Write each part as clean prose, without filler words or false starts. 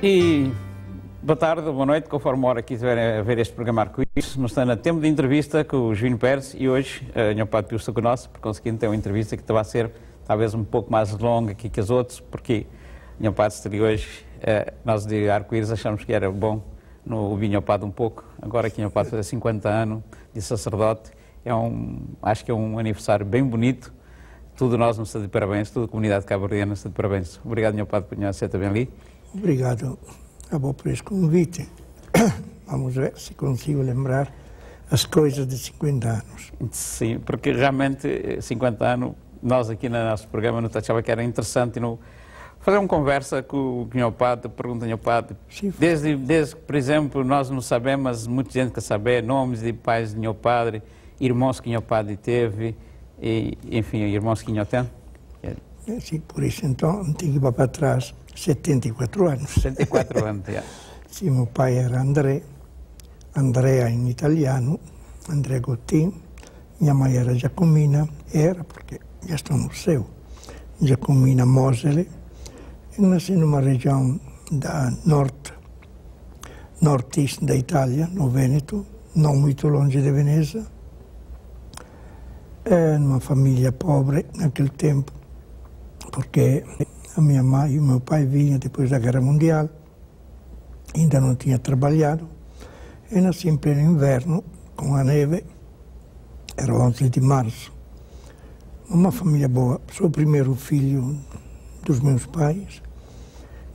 E boa tarde, boa noite, conforme a hora que estiverem a ver este programa Arco-Íris. Nós estamos a tempo de entrevista com o Juninho Pérez e hoje o Nhão Padre Pio está connosco, por conseguinte tem uma entrevista que vai ser talvez um pouco mais longa aqui que as outras, porque o Nhão Padre estaria hoje, nós de Arco-Íris achamos que era bom no ouvir Nhão Padre um pouco, agora que o Nhão Padre faz 50 anos de sacerdote, acho que é um aniversário bem bonito. Tudo nós nos está de parabéns, toda a comunidade cabo-verdiana está de parabéns. Obrigado, Nhão Padre, por estar também ali. Obrigado a você por este convite. Vamos ver se consigo lembrar as coisas de 50 anos. Sim, porque realmente 50 anos, nós aqui no nosso programa não achava que era interessante fazer uma conversa com o Nhão Padre, pergunta ao Nhão Padre. Desde, por exemplo, nós não sabemos, mas muita gente quer saber nomes de pais de Nhão Padre, irmãos que Nhão Padre teve, e, enfim, irmãos que Nhão tem. Sim, por isso então tenho que ir para trás 74 anos. 74 anos, yeah. Sim, meu pai era Andrea em italiano, Andrea Gottin. Minha mãe era Giacomina, porque já está no céu, Giacomina Mosele. Eu nasci numa região da norte-est da Itália, no Veneto, não muito longe de Veneza. Numa família pobre naquele tempo, porque a minha mãe e o meu pai vinham depois da Guerra Mundial, ainda não tinha trabalhado, e nasci em pleno inverno, com a neve, era 11 de março. Uma família boa, sou o primeiro filho dos meus pais,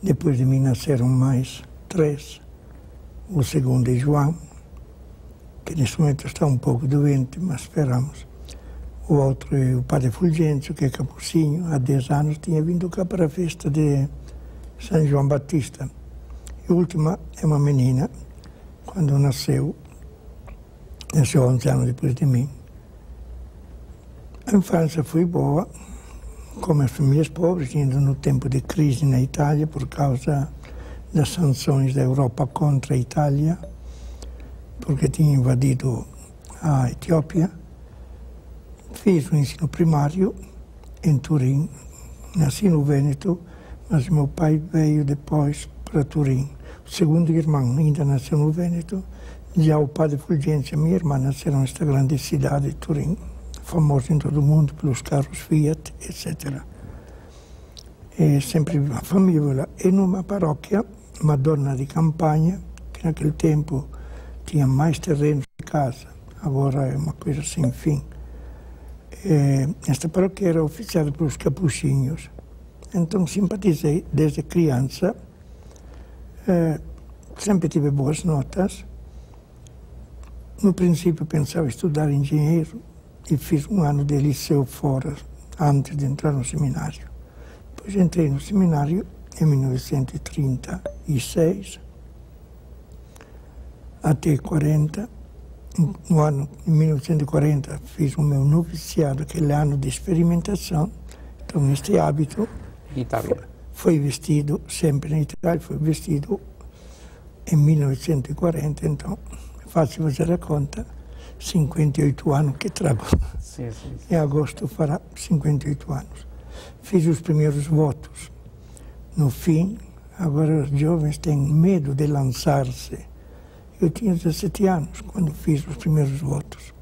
depois de mim nasceram mais 3, o segundo é João, que neste momento está um pouco doente, mas esperamos. O outro é o padre Fulgêncio, que é capucinho, há 10 anos tinha vindo cá para a festa de São João Batista. E a última é uma menina, quando nasceu 11 anos depois de mim. A infância foi boa, como as famílias pobres, ainda no tempo de crise na Itália, por causa das sanções da Europa contra a Itália, porque tinha invadido a Etiópia. Fiz o ensino primário em Turim, nasci no Vêneto, mas meu pai veio depois para Turim. O segundo irmão ainda nasceu no Vêneto, já o padre Fulgêncio e a minha irmã nasceram nesta grande cidade de Turim, famosa em todo o mundo pelos carros Fiat, etc. E sempre a família. E numa paróquia, Madonna di Campagna, que naquele tempo tinha mais terrenos que casa, agora é uma coisa sem fim. Esta paróquia era oficiada pelos capuchinhos, então simpatizei desde criança, sempre tive boas notas. No princípio pensava estudar engenheiro e fiz um ano de liceu fora, antes de entrar no seminário. Depois entrei no seminário em 1936, até 40. No ano de 1940 fiz o meu noviciado, aquele ano de experimentação. Então, neste hábito, foi vestido, sempre na Itália, foi vestido em 1940. Então, é fácil fazer a conta, 58 anos que trago. Sim. Em agosto fará 58 anos. Fiz os primeiros votos. No fim, agora os jovens têm medo de lançar-se. Eu tinha 17 anos quando fiz os primeiros votos.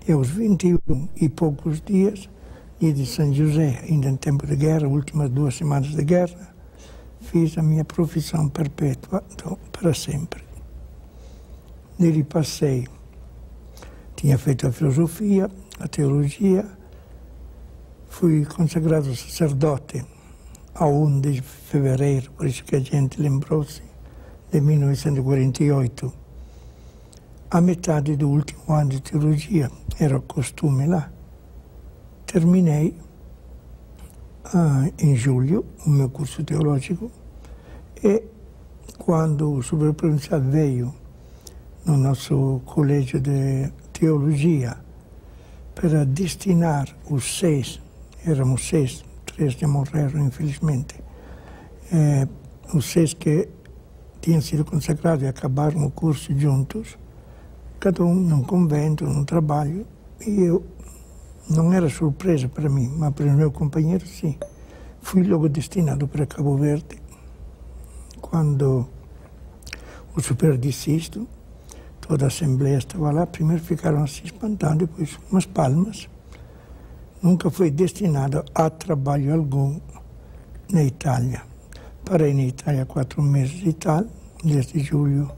E aos 21 e poucos dias, dia de São José, ainda em tempo de guerra, últimas 2 semanas de guerra, fiz a minha profissão perpétua, então, para sempre. Nele passei, tinha feito a filosofia, a teologia, fui consagrado sacerdote a 1 de fevereiro, por isso que a gente lembrou-se, de 1948. A metade do último ano de teologia, era o costume lá. Terminei em julho o meu curso teológico e quando o superprovincial veio no nosso colégio de teologia para destinar os 6, éramos 6, 3 já morreram infelizmente, os 6 que tinham sido consagrados e acabaram o curso juntos, cada um num convento, num trabalho, e eu, não era surpresa para mim, mas para o meu companheiro sim. Fui logo destinado para Cabo Verde, quando o superior disse isto, toda a Assembleia estava lá, primeiro ficaram assim espantando, depois umas palmas. Nunca foi destinado a trabalho algum na Itália. Parei na Itália 4 meses e tal, desde julho,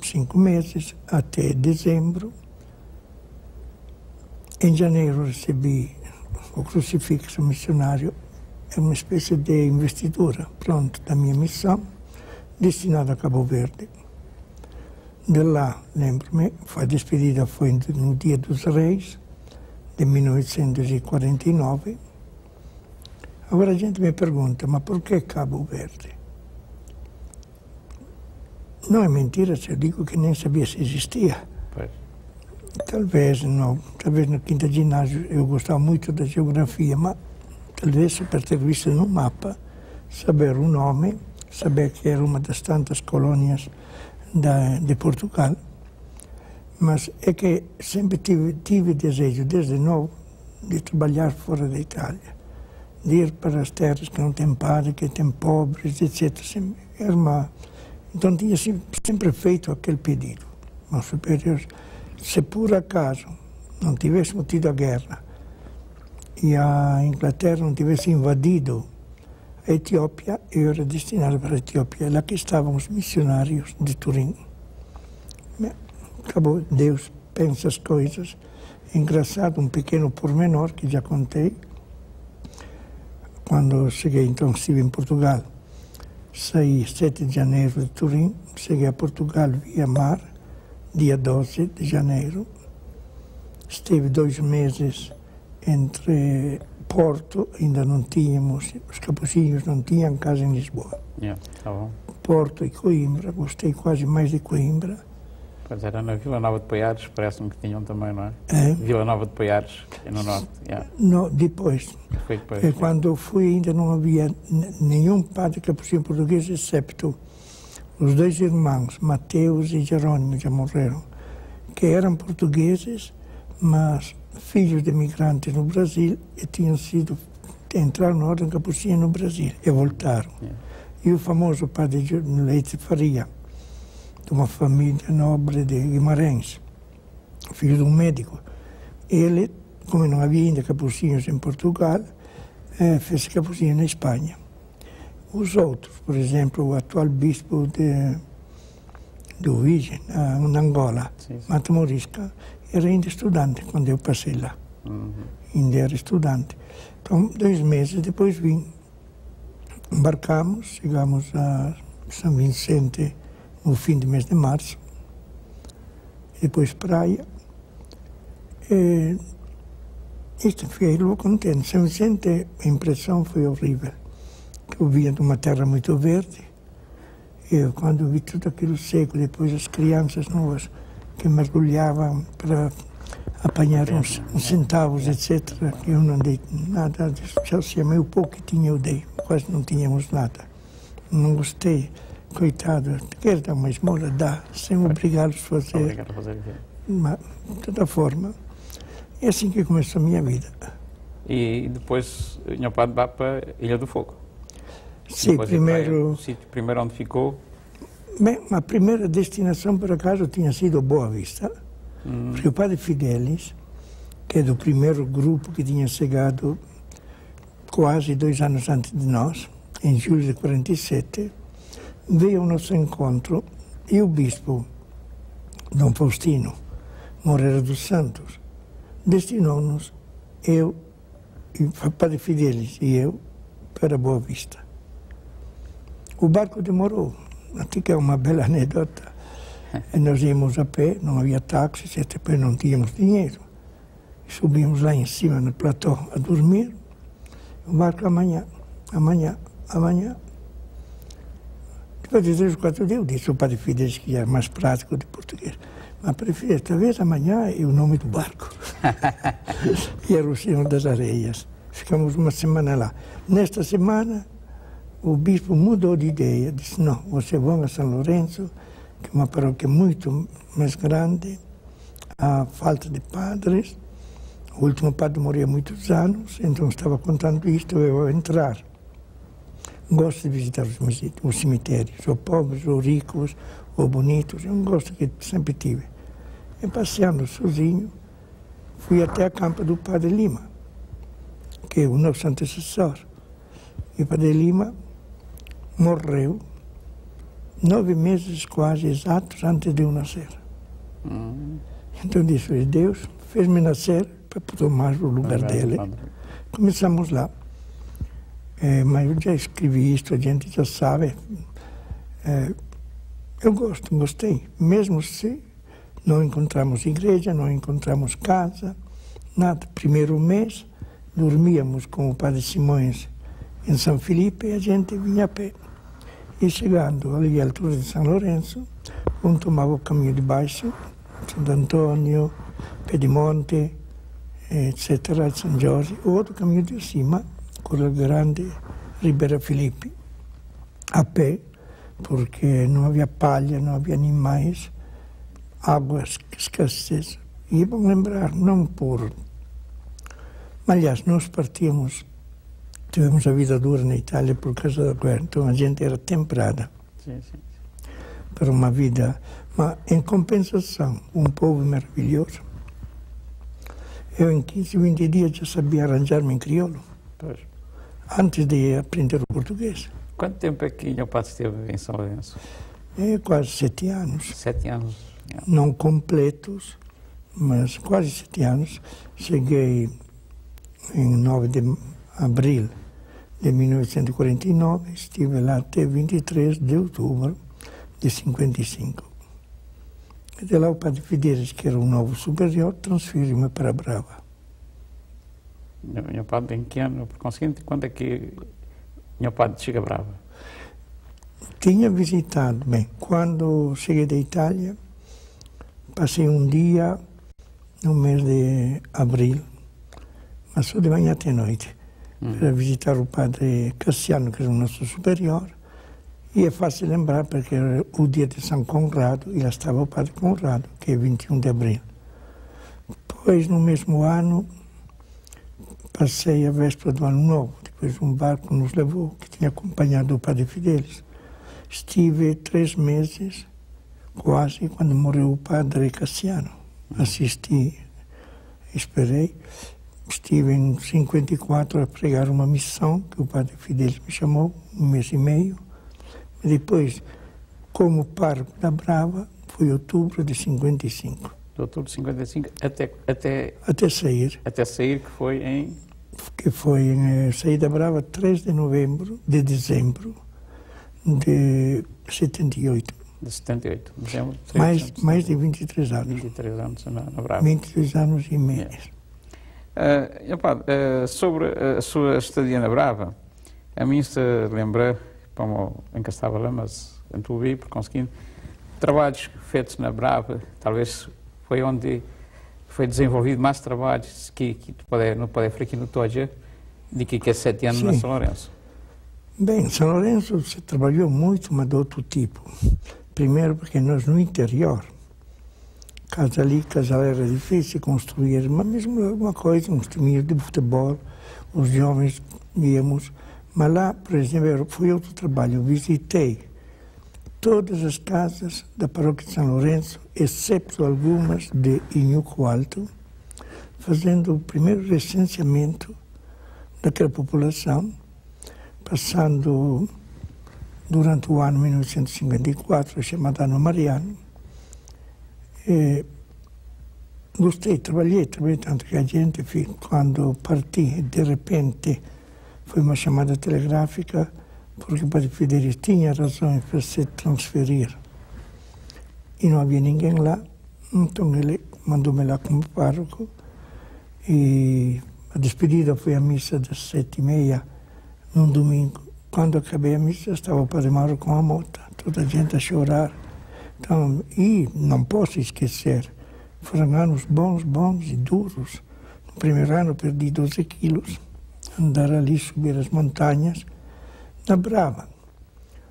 5 meses, até dezembro. Em janeiro recebi o crucifixo missionário, é uma espécie de investidura, pronto, da minha missão, destinada a Cabo Verde. De lá, lembro-me, a despedida foi no Dia dos Reis, de 1949. Agora a gente me pergunta, mas por que Cabo Verde? Não é mentira se eu digo que nem sabia se existia. Pois. Talvez no quinto ginásio eu gostava muito da geografia, mas talvez per ter visto no mapa, saber o nome, saber que era uma das tantas colônias de Portugal. Mas é que sempre tive desejo, desde novo, de trabalhar fora da Itália, de ir para as terras que não têm padre, que têm pobres, etc. Então tinha sempre feito aquele pedido. Meus superiores, se por acaso não tivéssemos tido a guerra e a Inglaterra não tivesse invadido a Etiópia, eu era destinado para a Etiópia. Lá que estavam os missionários de Turim. Acabou, Deus pensa as coisas. Engraçado, um pequeno pormenor que já contei. Quando cheguei, então, estive em Portugal, saí 7 de janeiro de Turim, cheguei a Portugal via mar, dia 12 de janeiro. Estive 2 meses entre Porto, ainda não tínhamos, os capuchinhos não tinham casa em Lisboa. Tá bom. Porto e Coimbra, gostei quase mais de Coimbra. Pois era na Vila Nova de Poiares, parece-me que tinham também, não é? Vila Nova de Poiares, no norte. No, depois. Foi depois. Quando eu fui ainda não havia nenhum padre capuchinho português, excepto os 2 irmãos, Mateus e Jerônimo, já morreram, que eram portugueses, mas filhos de imigrantes no Brasil e entraram na Ordem Capuchinha no Brasil e voltaram. E o famoso padre Leite Faria, de uma família nobre de Guimarães, filho de um médico. Ele, como não havia ainda capuchinhos em Portugal, fez capuchinho na Espanha. Os outros, por exemplo, o atual bispo do Vigem, na Angola, Mata Morisca, era ainda estudante quando eu passei lá. Ainda era estudante. Então, 2 meses depois vim. Embarcamos, chegamos a São Vicente no fim do mês de março, depois praia. Isto fiquei logo contente. São Vicente, a impressão foi horrível. Eu vinha de uma terra muito verde, e quando vi tudo aquilo seco, depois as crianças novas que mergulhavam para apanhar uns centavos, etc. Eu não dei nada, já se meio pouco que tinha eu dei, quase não tínhamos nada. Não gostei. Coitado, quer dar uma esmola, dá, sem obrigá-los a fazer. Mas, de toda forma, é assim que começou a minha vida. E depois, Nhão Padre vai para Ilha do Fogo. Sim, primeiro... O sítio primeiro onde ficou? Bem, a primeira destinação, por acaso, tinha sido Boa Vista. Porque o padre Fidelis, que é do primeiro grupo que tinha chegado quase 2 anos antes de nós, em julho de 47, veio ao nosso encontro e o bispo, Dom Faustino Moreira dos Santos, destinou-nos, eu, o padre Fidelis e eu, para Boa Vista. O barco demorou, até que é uma bela anedota. Nós íamos a pé, não havia táxis, e depois não tínhamos dinheiro. Subimos lá em cima no platô a dormir. O barco amanhã. Depois de 3 ou 4 dias, eu disse ao padre Fidelis, que era mais prático de português, mas padre Fidelis, talvez amanhã é o nome do barco. E era o Senhor das Areias. Ficamos uma semana lá. Nesta semana, o bispo mudou de ideia, disse, não, vocês vão a São Lourenço, que é uma paróquia muito mais grande, há falta de padres, o último padre morreu há muitos anos, então estava contando isto, eu a entrar. gosto de visitar os cemitérios, ou pobres, ou ricos, ou bonitos. É um gosto que sempre tive. E passeando sozinho, fui até a campa do Padre Lima, que é o nosso antecessor. E o Padre Lima morreu 9 meses quase exatos antes de eu nascer. Então disse, Deus fez-me nascer para tomar o lugar dele. Começamos lá. Mas eu já escrevi isto, a gente já sabe. Eu gostei. Mesmo se não encontramos igreja, não encontramos casa, nada. Primeiro mês, dormíamos com o Padre Simões em São Felipe e a gente vinha a pé. E chegando ali à altura de São Lourenço, um tomava o caminho de baixo, Santo Antônio, Pedimonte, etc., São Jorge, o outro caminho de cima, Coral Grande, Ribeira Felipe, a pé, porque não havia palha, não havia animais, água escassez. E é bom lembrar, não por... Aliás, nós partíamos, tivemos a vida dura na Itália por causa da guerra, então a gente era temperada para uma vida, mas em compensação, um povo maravilhoso. Eu em 15, 20 dias já sabia arranjar-me em crioulo, antes de aprender o português. Quanto tempo é que o padre esteve em São Lourenço? Quase 7 anos. 7 anos. Não completos, mas quase 7 anos. Cheguei em 9 de abril de 1949, estive lá até 23 de outubro de 55. De lá o padre Fideiras, que era o novo superior, transferiu-me para Brava. Meu padre, em que ano, por conseguinte, quando é que meu padre chega a Brava? Tinha visitado, bem, quando cheguei da Itália, passei um dia no mês de abril, mas só de manhã até noite, para visitar o padre Cassiano, que era o nosso superior. E é fácil lembrar, porque era o dia de São Conrado, e lá estava o padre Conrado, que é 21 de abril. Depois, no mesmo ano, passei a véspera do Ano Novo. Depois um barco nos levou, que tinha acompanhado o padre Fideiras. Estive 3 meses, quase, quando morreu o padre Cassiano. Assisti, esperei. Estive em 54 a pregar uma missão, que o padre Fideiras me chamou, 1 mês e meio. Depois, como pároco da Brava, foi outubro de 55. De outubro de 55 Até sair. Até sair, que foi em... Que foi em sair da Brava 3 de dezembro de 78. De 78, dezembro. Mais de 23 anos. 23 anos na Brava. 23 anos e meio. Sobre a sua estadia na Brava, a mim se lembra, como em Castava Lamas, em Tubi, por conseguinte, trabalhos feitos na Brava, talvez foi onde foi desenvolvido mais trabalhos que não pode fazer aqui no Toja, de que é 7 anos na São Lourenço. Bem, São Lourenço se trabalhou muito, mas de outro tipo. Primeiro porque nós no interior, casa ali, casa lá era difícil construir, mas mesmo alguma coisa, uns timinhos de futebol, os jovens íamos. Mas lá, por exemplo, foi outro trabalho. Eu visitei todas as casas da paróquia de São Lourenço, exceto algumas de Inhuco Alto, fazendo o primeiro recenseamento daquela população, passando durante o ano 1954, chamado Ano Mariano. Gostei, trabalhei tanto que a gente, quando parti, de repente, foi uma chamada telegráfica, porque o padre Fideiras tinha razões para se transferir. E não havia ninguém lá, então ele mandou-me lá como pároco. E a despedida foi a missa das 7h30, num domingo. Quando acabei a missa, estava o padre Mauro com a moto, toda a gente a chorar. Então, e não posso esquecer, foram anos bons e duros. No primeiro ano perdi 12 quilos. Andar ali, subir as montanhas. Na Brava,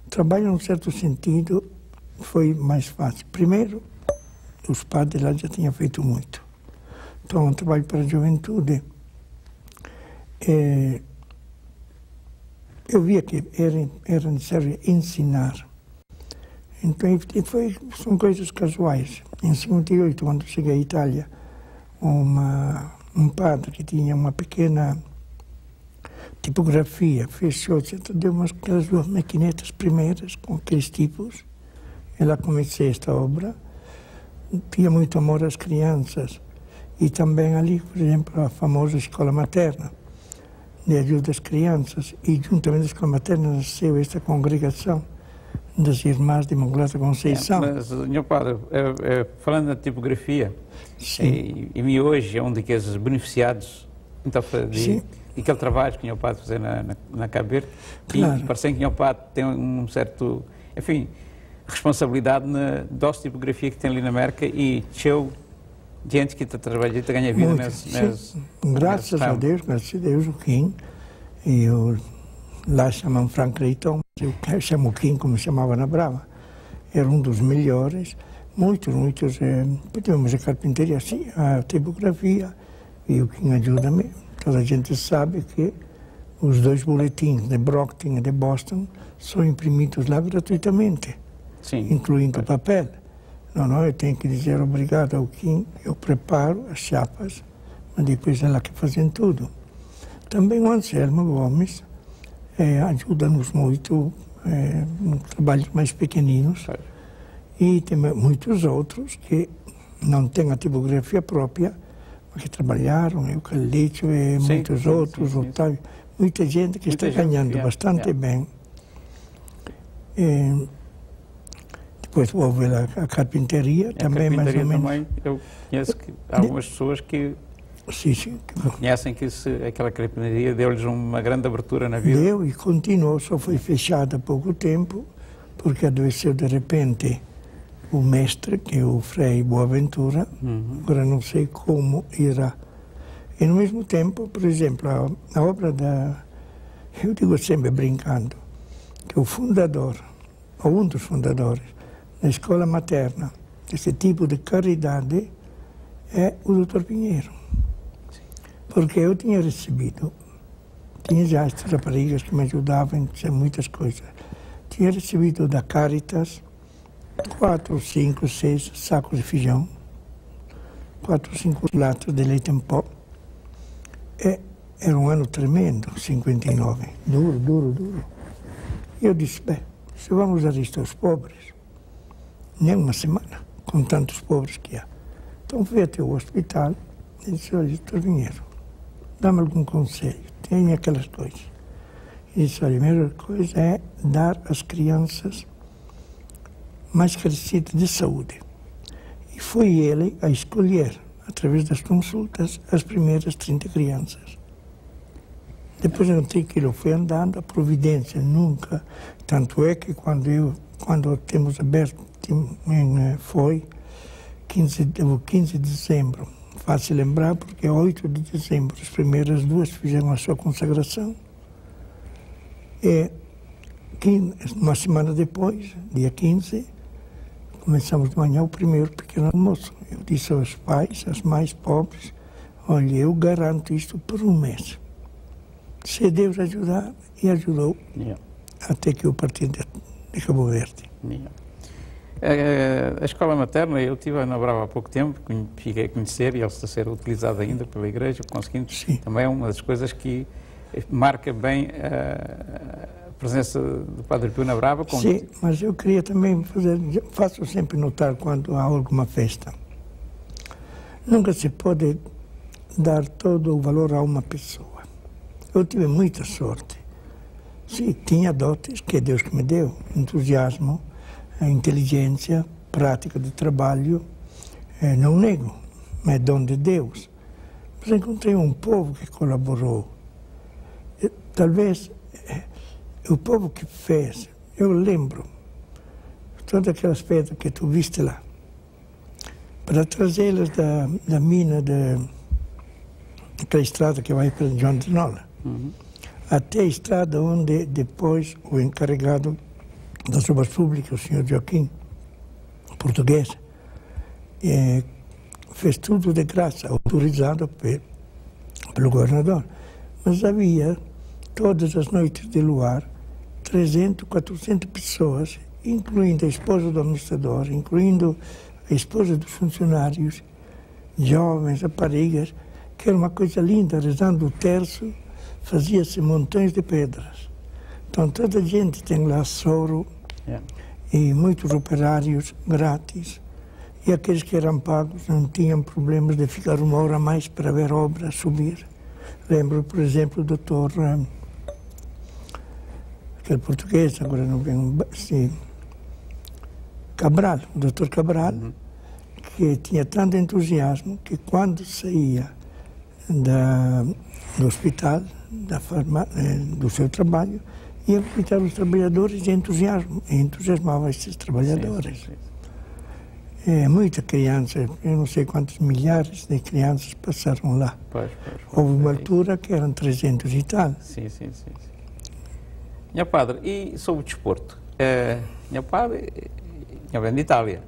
o trabalho, num certo sentido, foi mais fácil. Primeiro, os padres lá já tinham feito muito. Então, o trabalho para a juventude. eu via que era necessário ensinar. Então, são coisas casuais. Em 58, quando cheguei à Itália, um padre que tinha uma pequena tipografia, fechou, deu aquelas 2 maquinetas primeiras com aqueles tipos. E lá comecei esta obra. Tinha muito amor às crianças. E também ali, por exemplo, a famosa escola materna, de ajuda às crianças. E juntamente à escola materna nasceu esta congregação das Irmãs de Imaculada Conceição. Mas, Sr. Padre, falando da tipografia, e hoje é um daqueles beneficiados então, e aquele trabalho que o Sr. Padre fazia na Cabo Verde, claro. E parece que o Sr. Padre tem um certo, enfim, responsabilidade na doce tipografia que tem ali na América e deixou gente que está trabalhando e ganha vida nesse graças a Deus, o Kim, e lá chamam Frank Reiton, eu chamo Kim como chamava na Brava, era um dos melhores, muitos, podemos a carpintaria, sim, a tipografia, e o Kim ajuda-me. Toda a gente sabe que os 2 boletins de Brockton e de Boston são imprimidos lá gratuitamente, sim, incluindo o papel. Não, eu tenho que dizer obrigado ao Kim, eu preparo as chapas, mas depois é lá que fazem tudo. Também o Anselmo Gomes ajuda-nos muito em trabalhos mais pequeninos. E tem muitos outros que não têm a tipografia própria, mas que trabalharam, o Carlito e muitos outros, Otávio. Muita gente que está ganhando bastante bem. Depois houve a carpintaria, também mais ou menos. Também, eu conheço algumas pessoas que reconhecem que aquela carpintaria deu-lhes uma grande abertura na vida. Deu e continuou, só foi fechada há pouco tempo, porque adoeceu de repente o mestre, que é o Frei Boaventura, agora não sei como irá. E no mesmo tempo, por exemplo, a obra eu digo sempre brincando, que o fundador, ou um dos fundadores, da escola materna, desse tipo de caridade, é o Dr. Pinheiro. Porque eu tinha já estas raparigas que me ajudavam a muitas coisas. Tinha recebido da Caritas 4, 5, 6 sacos de feijão, 4, 5 latas de leite em pó. Era um ano tremendo, 59, duro. E eu disse, se vamos dar isto aos pobres, nem uma semana, com tantos pobres que há. Então fui até o hospital e disse, olha, Dr. Pinheiro, dá-me algum conselho, tem aquelas coisas. E disse, olha, a melhor coisa é dar às crianças mais carecidas de saúde. E foi ele a escolher, através das consultas, as primeiras 30 crianças. Depois eu notei que ele foi andando, a providência nunca. Tanto é que quando temos aberto, foi 15 de dezembro. Fácil lembrar, porque é 8 de dezembro, as primeiras 2 fizeram a sua consagração. E uma semana depois, dia 15, começamos de manhã o primeiro pequeno almoço. Eu disse aos pais, às mais pobres, olha, eu garanto isto por um mês. Se Deus ajudar, e ajudou, até que eu parti de Cabo Verde. A escola materna, eu estive na Brava há pouco tempo, fiquei a conhecer e ela está a ser utilizada ainda pela Igreja, conseguindo. Também é uma das coisas que marca bem a presença do Padre Pio na Brava. Sim, mas eu queria também faço sempre notar quando há alguma festa. Nunca se pode dar todo o valor a uma pessoa. Eu tive muita sorte. Sim, tinha dotes que é Deus que me deu, entusiasmo, inteligência, prática de trabalho, não nego, mas é dom de Deus. Mas encontrei um povo que colaborou. Talvez o povo que fez, eu lembro, todas aquelas pedras que tu viste lá, para trazê-las da mina, daquela estrada que vai para João de Nola, até a estrada onde depois o encarregado das obras públicas, o senhor Joaquim, português, fez tudo de graça, autorizado pelo governador. Mas havia, todas as noites de luar, 300, 400 pessoas, incluindo a esposa do administrador, incluindo a esposa dos funcionários, jovens, raparigas, que era uma coisa linda, rezando o terço, fazia-se montões de pedras. Então toda a gente tem lá soro, e muitos operários grátis, e aqueles que eram pagos não tinham problemas de ficar uma hora a mais para ver a obra subir. Lembro, por exemplo, o doutor, aquele português, agora não vem, assim, Cabral, o doutor Cabral, que tinha tanto entusiasmo que quando saía do hospital, do seu trabalho, ia visitar os trabalhadores e entusiasmava esses trabalhadores. Sim. Muita criança, eu não sei quantos milhares de crianças passaram lá. Houve uma altura que eram 300 e tal. Sim. Minha padre, e sobre o desporto? Minha padre, vem de Itália.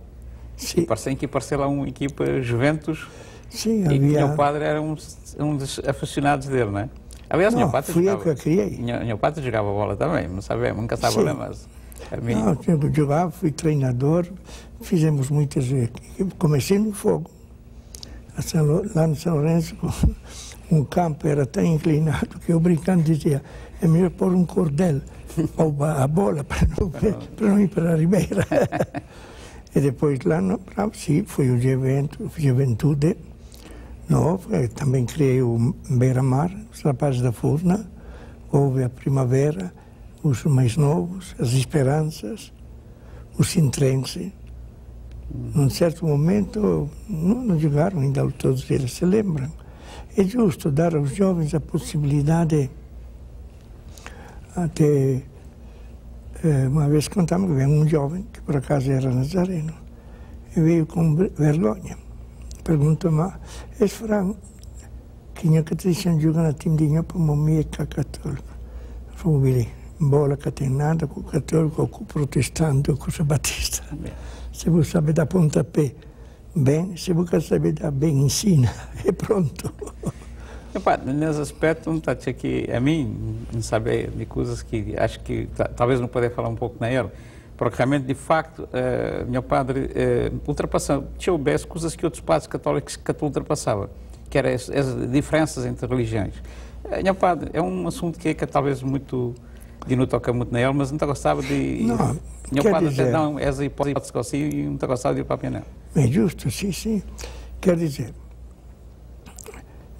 Sim. Aqui apareceu lá uma equipa Juventus. Sim, e havia... meu padre era um dos aficionados dele, não é? Aliás, não, meu padre fui jogava. Eu que a criei. Meu padre jogava bola também, não sabemos, nunca estava lá, mas... Não, eu jogava, fui treinador, fizemos muitas... Comecei no fogo. Lá no São Lourenço, um campo era tão inclinado que eu brincando dizia, é melhor pôr um cordel ou a bola para não ir para a ribeira. E depois lá, sim, foi o Juventude Novo, também criei o Beira-Mar, os rapazes da Furna, houve a Primavera, os mais novos, as Esperanças, o Sintrense. Num certo momento, não jogaram ainda, todos eles se lembram. É justo dar aos jovens a possibilidade, até uma vez contamos que veio um jovem, que por acaso era nazareno, e veio com vergonha. Perguntou-me, és frango, que tinha que te deixar jogar na time de para momia católica. Falei, Billy, bola que tem nada com o católico, ou com o protestante, ou com o batista. Se você sabe dar pontapé bem, se você sabe dar bem, ensina, e pronto. Nesse aspecto, não está aqui a mim, não saber de coisas que acho que talvez não poder falar um pouco na ele, porque realmente, de facto, meu padre ultrapassava, tinha houvesse coisas que outros padres católicos que ultrapassavam, que eram as diferenças entre religiões. Meu padre, é um assunto que talvez muito, de não toca muito nele, mas não está gostava de... Não, meu quer padre dizer... não, essa hipótese que eu sei, e não está gostava de ir para a Pianel. É justo, sim. Quer dizer,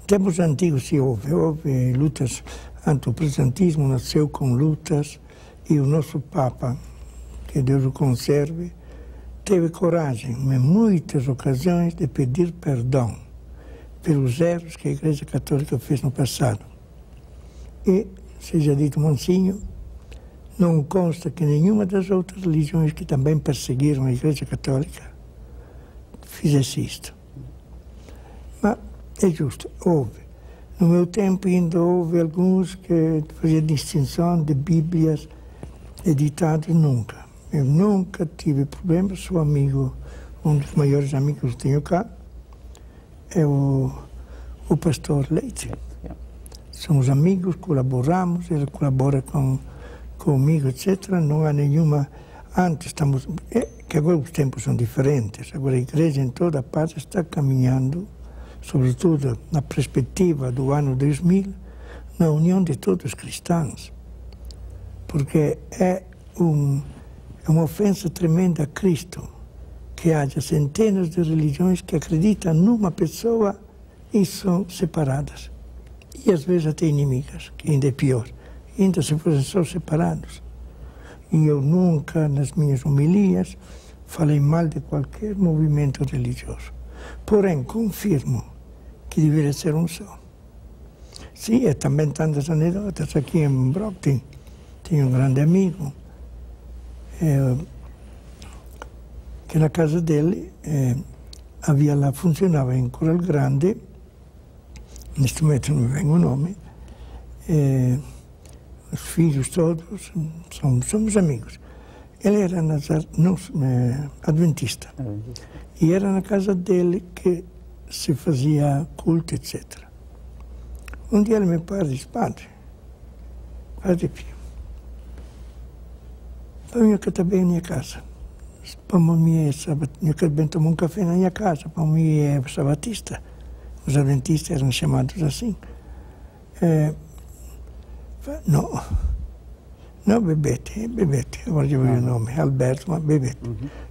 tempos antigos houve lutas, o protestantismo nasceu com lutas, e o nosso Papa, que Deus o conserve, teve coragem, em muitas ocasiões, de pedir perdão pelos erros que a Igreja Católica fez no passado. E, seja dito mansinho, não consta que nenhuma das outras religiões que também perseguiram a Igreja Católica fizesse isto. Mas é justo, houve. No meu tempo ainda houve alguns que faziam distinção de Bíblias editadas, nunca. Eu nunca tive problemas, sou amigo, um dos maiores amigos que tenho cá, é o pastor Leite. Somos amigos, colaboramos, ele colabora comigo, etc. Não há nenhuma... Antes estamos... que agora os tempos são diferentes. Agora a Igreja em toda a parte está caminhando, sobretudo na perspectiva do ano 2000, na união de todos os cristãos. Porque é uma ofensa tremenda a Cristo que haja centenas de religiões que acreditam numa pessoa e são separadas. E às vezes até inimigas, que ainda é pior. Ainda se fossem só separados. E eu nunca, nas minhas homilias, falei mal de qualquer movimento religioso. Porém, confirmo que deveria ser um só. Sim, é também tantas anedotas. Aqui em Brockton tinha um grande amigo, que na casa dele havia lá, funcionava em Coral Grande, neste momento não me vem o nome, os filhos todos, somos amigos. Ele era adventista, e era na casa dele que se fazia culto, etc. Um dia ele me parou e disse, Padre Pio, para mim que também na minha casa. Para mim eu também tomo um café na minha casa, para mim é sabatista. Os adventistas eram chamados assim. Não, bebete, agora eu vi o nome, Alberto, mas bebete.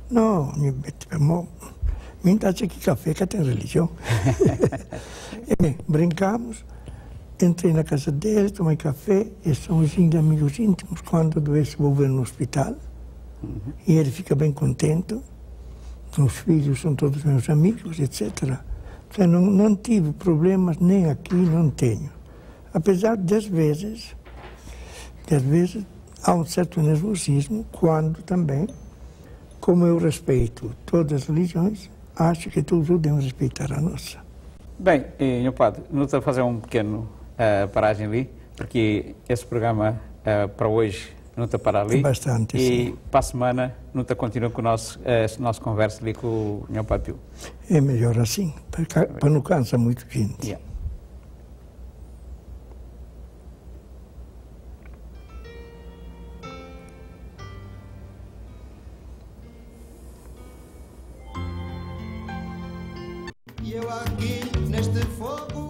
Não, bebete, per me, mi tace que café que tem religião. E brincamos, entrei na casa dele, tomei café, e somos amigos íntimos quando dovesse volver no hospital. E ele fica bem contente, os filhos são todos meus amigos, etc. Então, não tive problemas, nem aqui não tenho. Apesar de, às vezes, há um certo nervosismo, quando também, como eu respeito todas as religiões, acho que todos devem respeitar a nossa. Bem, meu padre, não estou a fazer um pequeno paragem ali, porque esse programa para hoje não está para ali. É bastante, e sim. Para a semana não está continua com a nossa conversa ali com o meu Padre Pio. É melhor assim, para não cansar muito gente. Yeah.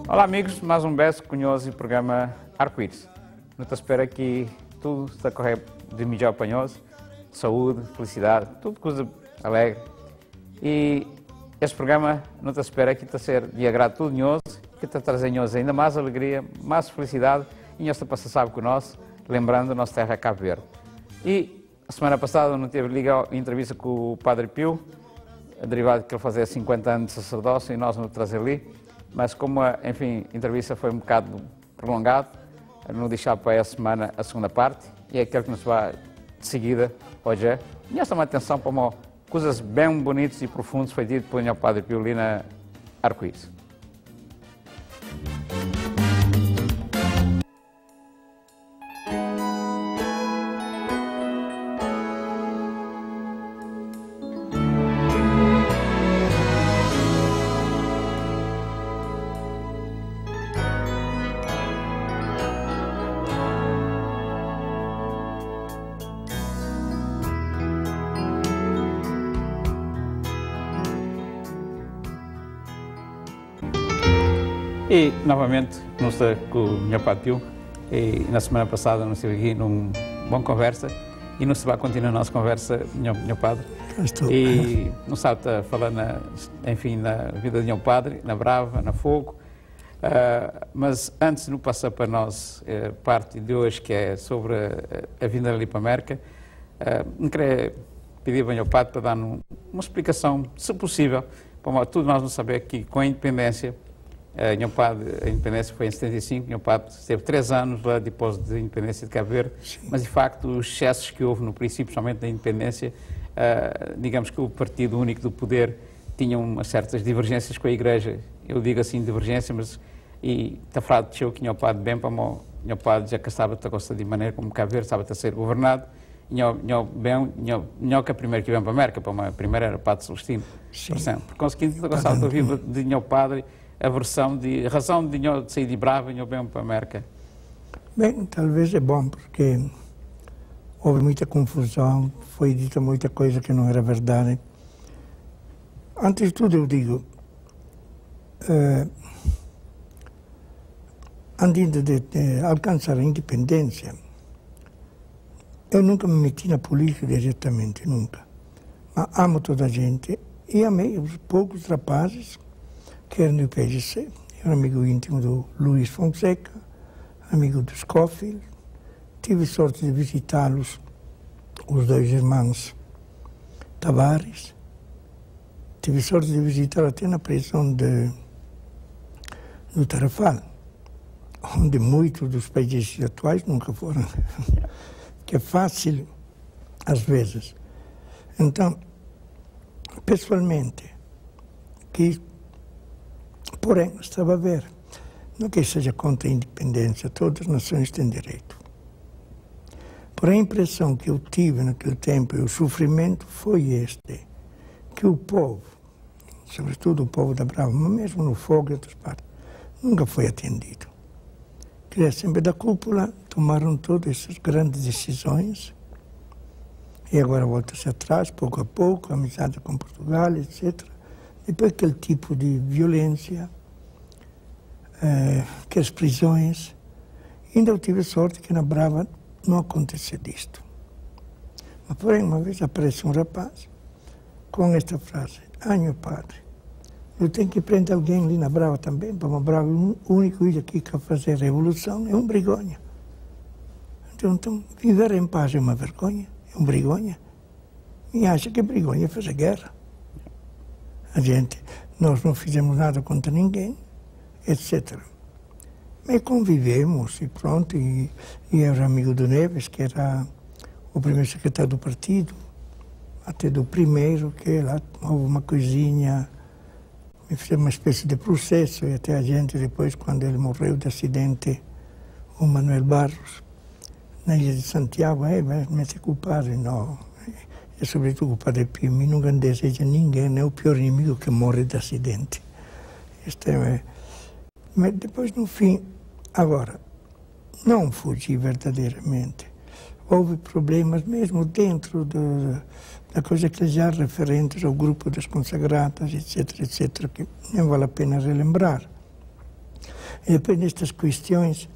Olá amigos, mais um beijo cunhoso e programa Arco-Íris. Não te espero que tudo está a correr de melhor panhoso, saúde, felicidade, tudo coisa alegre. E este programa não te espera que está a ser de agrado tudo nhoso, que está a trazer nhoso ainda mais alegria, mais felicidade e nós está a sabe com nós, lembrando a nossa terra Cabo Verde. E a semana passada não teve liga entrevista com o Padre Pio, derivado que ele fazia 50 anos de sacerdócio e nós não trazer ali, mas como enfim, a entrevista foi um bocado prolongada, não deixar para essa semana a segunda parte, e é aquele que nos vai de seguida hoje é. E nós tomamos atenção para uma, coisas bem bonitas e profundas foi dito pelo Padre Pio ali na Arco-Íris. E, novamente, não estou com o meu Padre Pio, e na semana passada não estive aqui numa boa conversa, e não se vai continuar a nossa conversa, meu Padre. Estou. E não sabe estar falando, enfim, na vida de meu Padre, na Brava, na Fogo, mas antes de não passar para nós parte de hoje, que é sobre a vinda ali para a América, não queria pedir ao meu Padre para dar uma explicação, se possível, para tudo nós não saber que com a independência, a independência foi em 75, meu padre esteve 3 anos lá depois da independência de Cabo Verde, mas de facto os excessos que houve no princípio, somente da independência, digamos que o Partido Único do Poder tinha umas certas divergências com a Igreja, eu digo assim divergência, mas e está falado de que meu padre bem para o meu padre já que estava a gostar de maneira como Cabo Verde estava a ser governado, não que a primeira que vem para a América, para a primeira era o Padre Celestino, por conseguinte, eu gostava de ouvir de meu padre a razão de sair de Brava e bem para a América. Bem, talvez é bom, porque houve muita confusão, foi dita muita coisa que não era verdade. Antes de tudo, eu digo, antes de alcançar a independência, eu nunca me meti na política diretamente, nunca. Mas amo toda a gente e amei os poucos rapazes que era no PGC, eu era amigo íntimo do Luís Fonseca, amigo do Scofield, tive sorte de visitá-los, os 2 irmãos Tavares, tive sorte de visitar até na prisão do Tarrafal, onde muitos dos países atuais nunca foram, que é fácil às vezes. Então, pessoalmente, porém, estava a ver, não que seja contra a independência, todas as nações têm direito. Porém, a impressão que eu tive naquele tempo e o sofrimento foi este, que o povo, sobretudo o povo da Brava, mas mesmo no Fogo e outras partes, nunca foi atendido. Que sempre da cúpula tomaram todas essas grandes decisões E agora volta-se atrás, pouco a pouco, amizade com Portugal, etc. Depois aquele tipo de violência, que as prisões. Ainda eu tive sorte que na Brava não aconteceu disto. Mas, porém, uma vez aparece um rapaz com esta frase: meu padre, eu tenho que prender alguém ali na Brava também, para uma Brava, o único ilha aqui que quer fazer revolução é um brigonha. Então, viver em paz é uma vergonha, é um brigonha. E acha que brigonha faz a guerra. Nós não fizemos nada contra ninguém, etc. Mas convivemos e pronto, e eu era amigo do Neves, que era o primeiro secretário do partido, até do primeiro, que lá houve uma coisinha, me fez uma espécie de processo, e até a gente depois, quando ele morreu de acidente, o Manuel Barros, na ilha de Santiago, me se culpado, não. E sobretudo o Padre Pio, me nunca deseja ninguém, é o pior inimigo que morre de acidente. Mas depois, no fim, agora, não fugi verdadeiramente. Houve problemas mesmo dentro da coisa eclesial referentes ao grupo das consagradas, etc., etc., que nem vale a pena relembrar. E depois, nestas questões,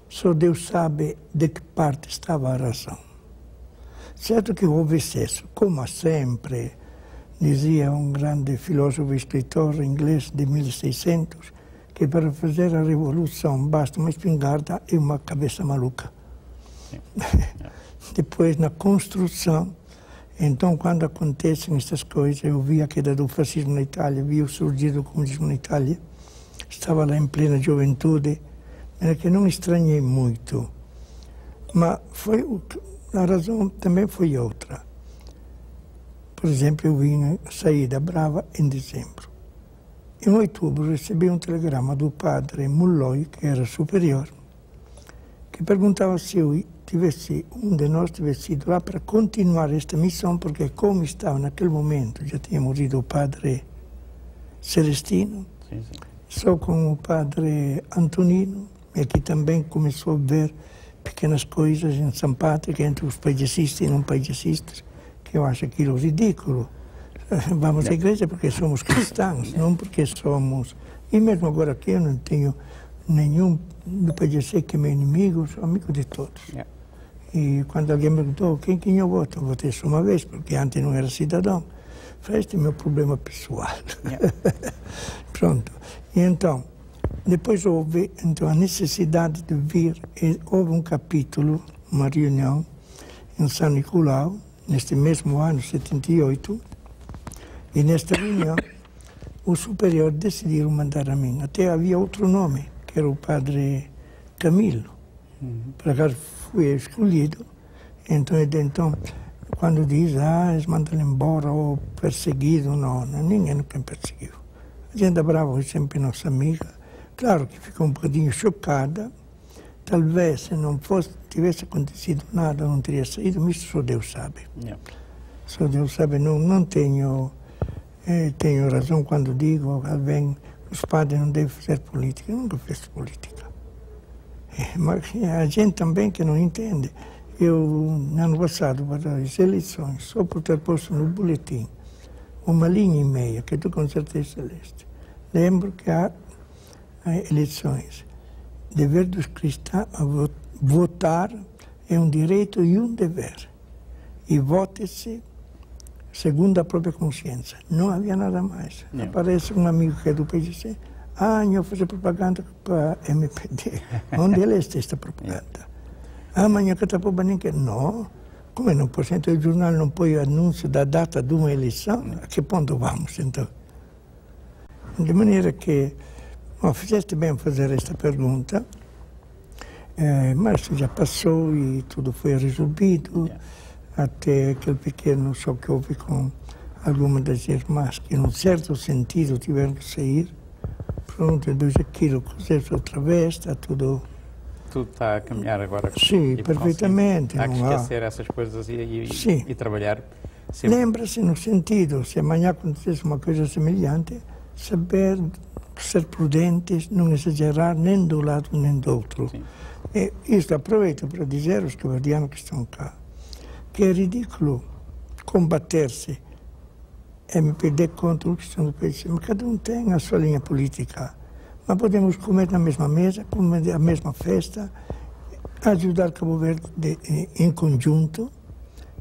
só Deus sabe de que parte estava a razão. Certo que houve excesso, como sempre, dizia um grande filósofo e escritor inglês de 1600, que para fazer a revolução basta uma espingarda e uma cabeça maluca. Depois, na construção, então, quando acontecem estas coisas, eu vi a queda do fascismo na Itália, vi o surgir do comunismo na Itália, estava lá em plena juventude, era que não estranhei muito, mas a razão também foi outra. Por exemplo, eu saí da Brava em dezembro. Em outubro recebi um telegrama do padre Mulloy, que era superior, que perguntava se um de nós tivesse ido lá para continuar esta missão, porque como estava naquele momento, já tinha morrido o padre Celestino, só com o padre Antonino, e aqui também começou a ver pequenas coisas em simpática entre os paisistas e não paisistas, que eu acho aquilo ridículo. Vamos à igreja porque somos cristãos, não porque somos... E mesmo agora aqui eu não tenho nenhum do paisista que é meu inimigo, sou amigo de todos. E quando alguém me perguntou quem eu voto, eu votei só uma vez, porque antes não era cidadão. Falei, este é o meu problema pessoal. Pronto. E então, depois houve a necessidade de vir, e houve um capítulo, uma reunião em São Nicolau, neste mesmo ano, 78, e nesta reunião o superior decidiu mandar a mim. Até havia outro nome, que era o padre Camilo. Por acaso fui escolhido. Então, quando diz, eles mandam embora ou perseguido, não, ninguém nunca me perseguiu. A gente brava foi sempre nossa amiga. Claro que ficou um bocadinho chocada. Talvez se não tivesse acontecido nada, não teria saído, mas isso só Deus sabe. Só Deus sabe, não tenho razão quando digo, os padres não devem fazer política. Eu nunca fiz política. Mas a gente também que não entende. Eu, no ano passado, para as eleições, só por ter posto no boletim uma linha e meia, que tu com certeza leste, lembro que há eleições. Dever dos cristãos a votar é um direito e um dever. E vote-se segundo a própria consciência. Não havia nada mais. Aparece um amigo que é do PGC. Eu faço propaganda para MPD. Onde ele está esta propaganda? Amanhã que está por ninguém. Não. Como é 9% do jornal não põe anúncio da data de uma eleição? A que ponto vamos, então? De maneira que, fizeste bem fazer esta pergunta, mas já passou e tudo foi resolvido, até aquele pequeno choque que houve com algumas das irmãs que, num certo sentido, tiveram que sair. Pronto, depois aquilo cozeu-se outra vez, está tudo... Tudo está a caminhar agora. Sim, perfeitamente. Há que esquecer essas coisas e trabalhar sempre. Lembra-se no sentido, se amanhã acontecesse uma coisa semelhante, saber ser prudentes, não exagerar nem do lado nem do outro. E isto aproveito para dizer aos guardianos que estão cá, que é ridículo combater-se MPD contra o questão do PC, mas cada um tem a sua linha política. Mas podemos comer na mesma mesa, comer a mesma festa, ajudar Cabo Verde em conjunto,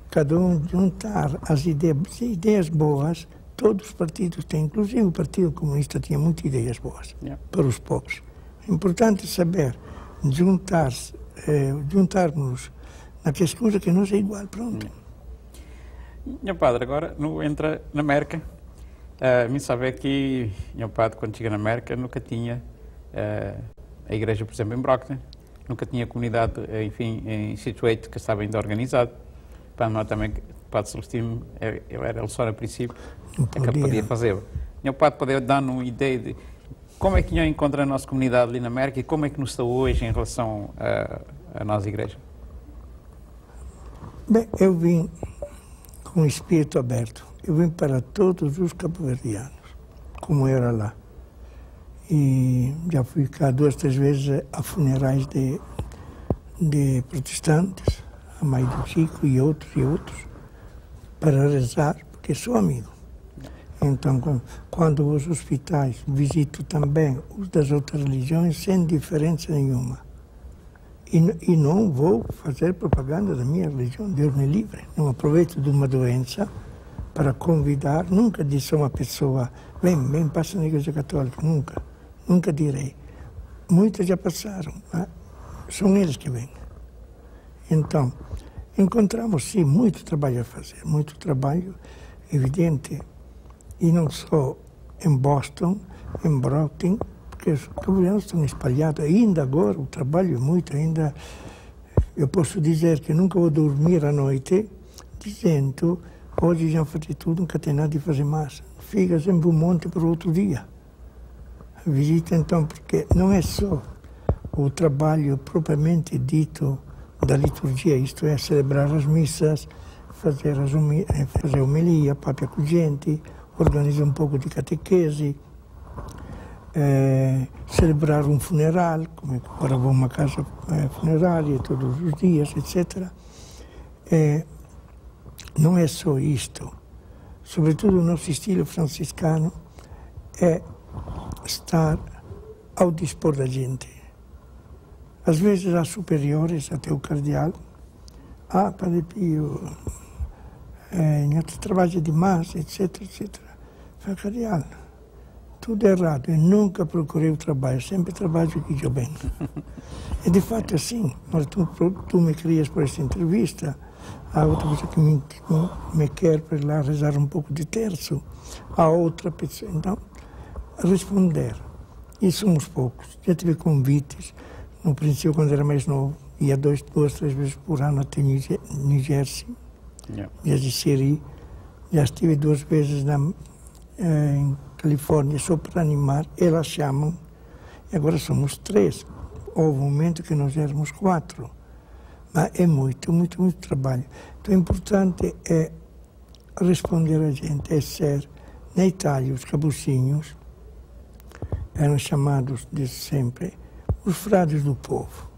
cada um juntar as ideias boas. Todos os partidos têm, inclusive o Partido Comunista tinha muitas ideias boas para os povos. É importante saber juntarmos naquelas coisas que nos é igual, pronto. Meu padre, agora entra na América. Me sabe que meu padre, quando chega na América, nunca tinha a igreja, por exemplo, em Brockton, nunca tinha a comunidade, enfim, em Situate, que estava ainda organizado. Para nós também, o padre Celestino, era só no princípio, que podia fazer. Meu padre poder dar-nos uma ideia de como é que nós encontramos a nossa comunidade ali na América e como é que nos está hoje em relação à nossa igreja? Bem, eu vim com o espírito aberto. Eu vim para todos os cabo-verdianos, como era lá. E já fui cá 2, 3 vezes a funerais de protestantes, a mãe do Chico e outros, para rezar, porque sou amigo. Então, quando os hospitais, visito também os das outras religiões, sem diferença nenhuma. E não vou fazer propaganda da minha religião, Deus me livre. Não aproveito de uma doença para convidar, nunca disse a uma pessoa, vem, passa na igreja católica, nunca direi. Muitas já passaram, são eles que vêm. Então, encontramos sim muito trabalho a fazer, muito trabalho evidente, e não só em Boston, em Brockton, porque os cabo-verdianos estão espalhados. Ainda agora, o trabalho é muito, ainda eu posso dizer que nunca vou dormir à noite dizendo, hoje já fiz tudo, nunca tem nada de fazer mais. Fica sempre um monte para o outro dia. A visita, então, porque não é só o trabalho propriamente dito da liturgia, isto é, celebrar as missas, fazer homilia, papo com gente, organizar um pouco de catequese, celebrar um funeral, como agora vou a uma casa funerária todos os dias, etc. Não é só isto. Sobretudo o nosso estilo franciscano é estar ao dispor da gente. Às vezes há superiores, até o cardeal, Padre Pio, tu trabalha demais, etc, etc. Fala, cardeal, tudo errado, eu nunca procurei o trabalho, sempre trabalho que eu venho. E de fato é assim, mas tu me crias por esta entrevista, há outra pessoa que me quer para ir lá rezar um pouco de terço, há outra pessoa, então, responder. E somos poucos, já tive convites, no princípio quando era mais novo, ia 2, 3 vezes por ano até New Jersey, desde Siri, já estive 2 vezes em Califórnia só para animar, elas chamam, e agora somos 3. Houve um momento que nós éramos 4, mas é muito trabalho. Então, o importante é responder a gente, é ser, na Itália, os capuchinhos eram chamados, desde sempre, os frades do povo.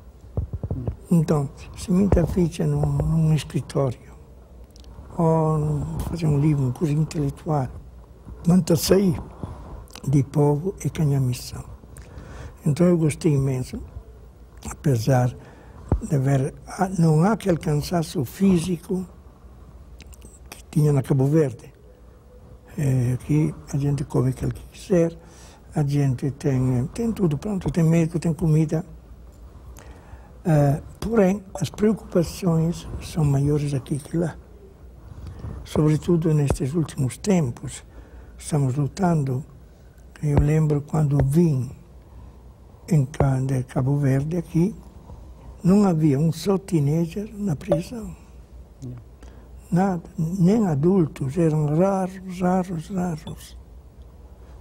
Então, se muita ficha num escritório, ou fazer um livro, uma coisa intelectual, manda sair de povo e ganhar missão. Então eu gostei imenso, apesar de ver, não há aquele cansaço físico que tinha na Cabo Verde. Aqui a gente come o que quiser, a gente tem tudo pronto, tem médico, tem comida. Porém, as preocupações são maiores aqui que lá. Sobretudo nestes últimos tempos, estamos lutando. Eu lembro quando vim de Cabo Verde aqui, não havia um só teenager na prisão. Nada, nem adultos, eram raros.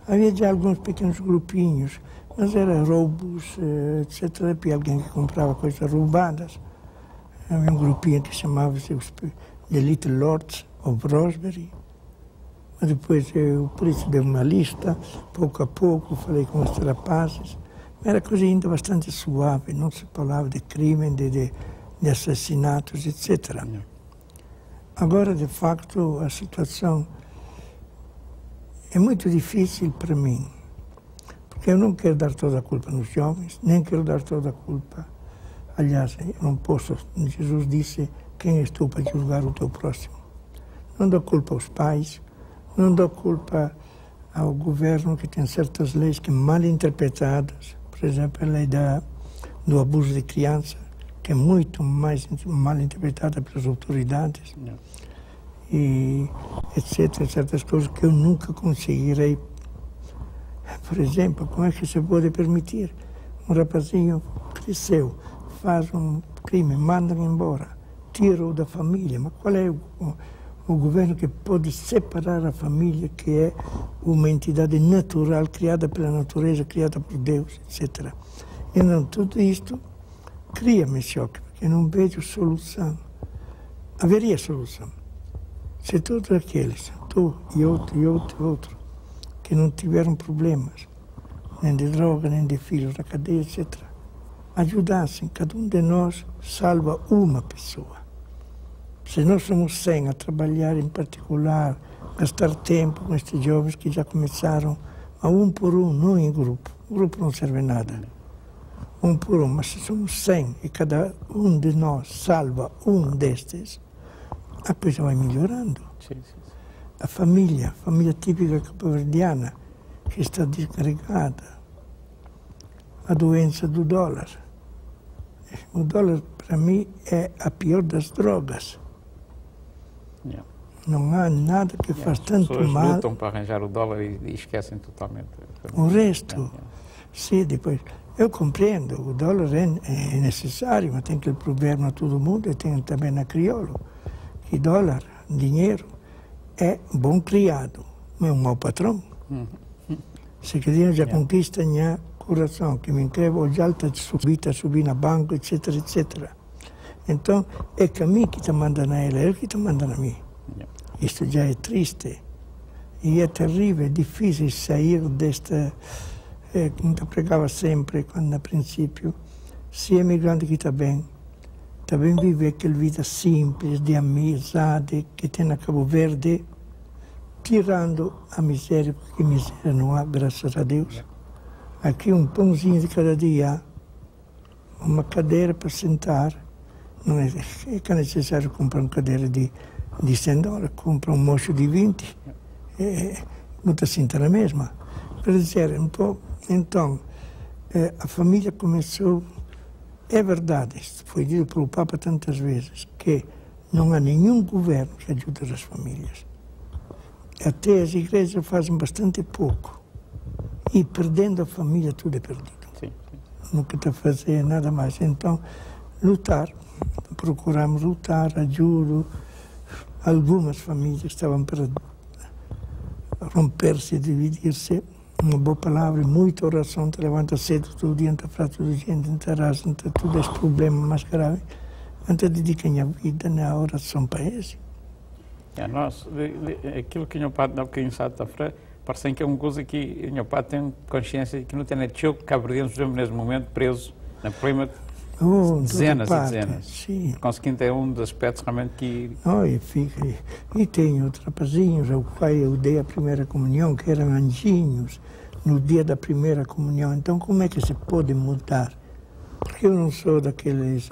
Havia já alguns pequenos grupinhos, mas eram roubos, etc. Havia alguém que comprava coisas roubadas. Havia um grupinho que chamava-se The Little Lords of Rosebery. Mas depois o polícia deu uma lista, pouco a pouco, falei com os rapazes. Era coisa ainda bastante suave, não se falava de crime, de assassinatos, etc. Agora, de facto, a situação é muito difícil para mim, porque eu não quero dar toda a culpa nos jovens, nem quero dar toda a culpa. Aliás, eu não posso. Jesus disse: quem és tu para julgar o teu próximo? Não dou culpa aos pais, não dou culpa ao governo, que tem certas leis que mal interpretadas. Por exemplo, a lei do abuso de criança, que é muito mais mal interpretada pelas autoridades, e etc. Certas coisas que eu nunca conseguirei. Por exemplo, como é que se pode permitir? Um rapazinho cresceu, faz um crime, manda embora, tira-o da família. Mas qual é o governo que pode separar a família, que é uma entidade natural, criada pela natureza, criada por Deus, etc. Então, tudo isto cria-me choque, porque eu não vejo solução. Haveria solução. Se todos aqueles, tu e outro, que não tiveram problemas, nem de droga, nem de filhos da cadeia, etc., ajudassem, cada um de nós salva uma pessoa. Se nós somos 100 a trabalhar em particular, gastar tempo com estes jovens que já começaram a um por um, não em grupo. O grupo não serve nada. Um por um, mas se somos 100 e cada um de nós salva um destes, a coisa vai melhorando. Sim. A família típica cabo-verdiana, que está descarregada. A doença do dólar. O dólar, para mim, é a pior das drogas. Não há nada que faz tanto mal. As pessoas lutam para arranjar o dólar e esquecem totalmente o resto. Sim, depois. Eu compreendo, o dólar é necessário, mas tem que prover a todo mundo, e tem também na crioulo, que dólar, dinheiro, é bom criado, mas é um mau patrão. Se queriam já conquista minha coração, que me inscrevo já alta de subir na banco, etc, etc. Então, é que a mim que está mandando a ela, é ele que está mandando a mim. Isto já é triste. E é terrível, é difícil sair desta... como eu pregava sempre, quando a princípio, se é migrante que está bem viver aquela vida simples, de amizade, que tem na Cabo Verde, tirando a miséria, porque miséria não há, graças a Deus. Aqui um pãozinho de cada dia, uma cadeira para sentar. Não é que é necessário comprar uma cadeira de $100, compra um mocho de 20, não está senta na mesma. Quer dizer, então, a família começou. É verdade, isto foi dito pelo Papa tantas vezes, que não há nenhum governo que ajude as famílias. Até as igrejas fazem bastante pouco. E perdendo a família, tudo é perdido. Sim. Nunca está a fazer nada mais. Então, lutar, procuramos lutar, ajudo. Algumas famílias estavam para romper-se e dividir-se. Uma boa palavra, muita oração, te levanta cedo todo dia, te faz todo dia, te arrasa, tudo esse problema mais grave. Então, dediquem a vida na oração para esse. Aquilo que o padre não quer sabe da frente, parece que é uma coisa que o padre tem consciência de que não tem nem choque cabo-verdianos, nesse momento, presos na problema dezenas e dezenas. Sim. Conseguindo, é um dos aspectos realmente que... E tem outros rapazinhos, ao qual eu dei a primeira comunhão, que eram anjinhos, no dia da primeira comunhão. Então, como é que se pode mudar? Porque eu não sou daqueles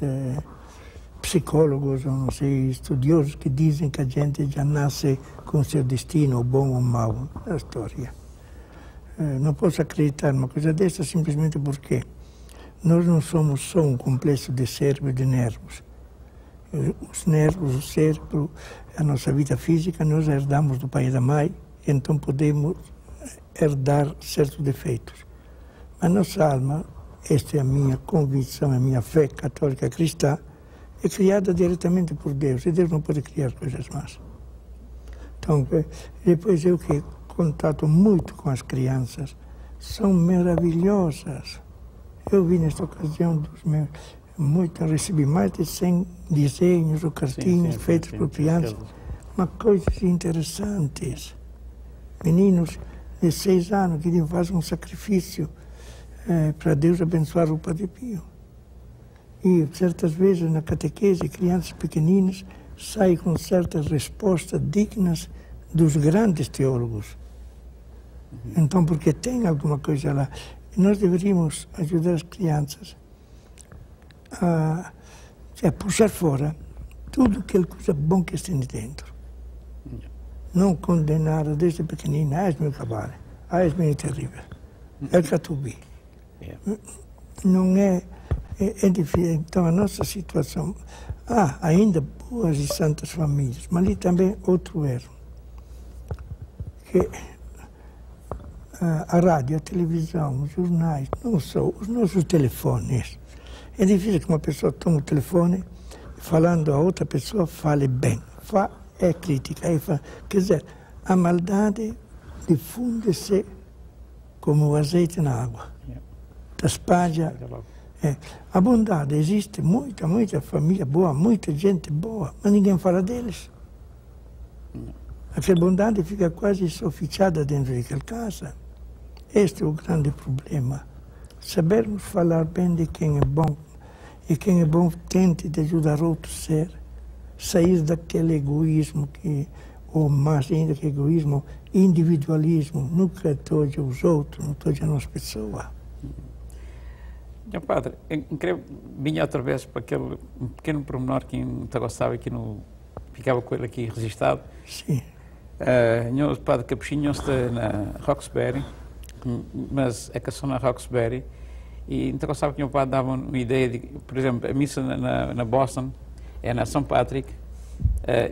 psicólogos, ou não sei, estudiosos que dizem que a gente já nasce com seu destino, bom ou mau, a história. Não posso acreditar numa coisa dessa simplesmente porque nós não somos só um complexo de cérebro e de nervos. Os nervos, o cérebro, a nossa vida física, nós herdamos do pai e da mãe, então podemos herdar certos defeitos. Mas nossa alma, esta é a minha convicção, a minha fé católica cristã, é criada diretamente por Deus, e Deus não pode criar coisas más. Então, depois eu que contato muito com as crianças, são maravilhosas. Eu vi nesta ocasião dos meus, recebi mais de 100 desenhos ou cartinhas feitas por crianças, mas coisas interessantes. Meninos de 6 anos que fazem um sacrifício para Deus abençoar o Padre Pio. E certas vezes na catequese, crianças pequeninas sai com certas respostas dignas dos grandes teólogos. Então, porque tem alguma coisa lá. Nós deveríamos ajudar as crianças a puxar fora tudo aquilo coisa bom que tem dentro. Não condenar desde pequenina, és meu cavalo, és meu terrível, é catubi. Não é difícil. Então, a nossa situação, há ainda boas e santas famílias, mas ali também outro erro, que a rádio, a televisão, os jornais, não só os nossos telefones. É difícil que uma pessoa tome o telefone falando a outra pessoa, fale bem. É crítica. Quer dizer, a maldade difunde-se como o azeite na água. Se espalha. A bondade existe, muita família boa, muita gente boa, mas ninguém fala deles. Aquela bondade fica quase sofisticada dentro daquela casa. Este é o grande problema. Sabermos falar bem de quem é bom, e quem é bom tente de ajudar outro ser, sair daquele egoísmo, ou mais ainda que egoísmo, individualismo, nunca toca os outros, não toca as pessoas. Meu padre, eu vinha outra vez para aquele pequeno pormenor que ainda gostava, que ficava com ele aqui registado. Sim. O padre Capuchinho está na Roxbury, mas é que só na Roxbury, e então gostava que o padre dava uma ideia de, por exemplo, a missa na Boston é na São Patrick,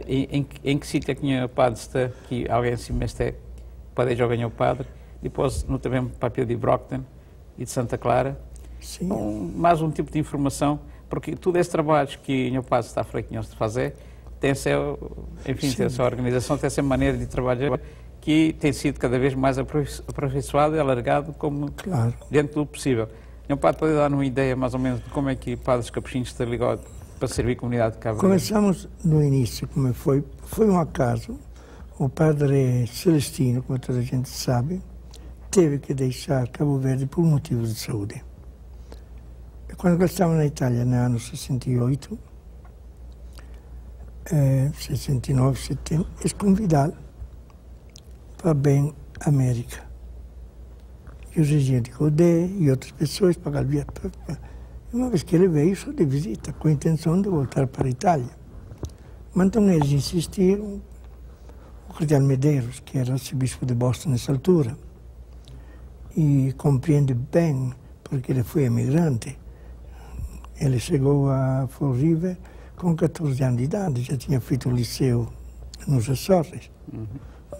em que sítio é que o padre está, que alguém assim mestre pode jogar o padre, depois no também papel de Brockton e de Santa Clara. Sim. Mais um tipo de informação, porque tudo esse trabalho que o padre está a fazer tem essa organização, tem essa maneira de trabalhar que tem sido cada vez mais aperfeiçoado e alargado como dentro do possível. O padre pode dar uma ideia mais ou menos de como é que o padre dos Capuchinhos está ligado para servir a comunidade de Cabo Verde? Começamos no início, como foi um acaso. O padre Celestino, como toda a gente sabe, teve que deixar Cabo Verde por motivos de saúde. Quando ele estava na Itália, no ano 68, 69, 70, eles convidaram para bem a América. E os regentes de Codé e outras pessoas pagaram via. Uma vez que ele veio, só de visita, com a intenção de voltar para a Itália. Mas então eles insistiram, o cardeal Medeiros, que era arcebispo de Boston nessa altura, e compreende bem, porque ele foi emigrante. Ele chegou a Fall River com 14 anos de idade, já tinha feito o liceu nos Açores.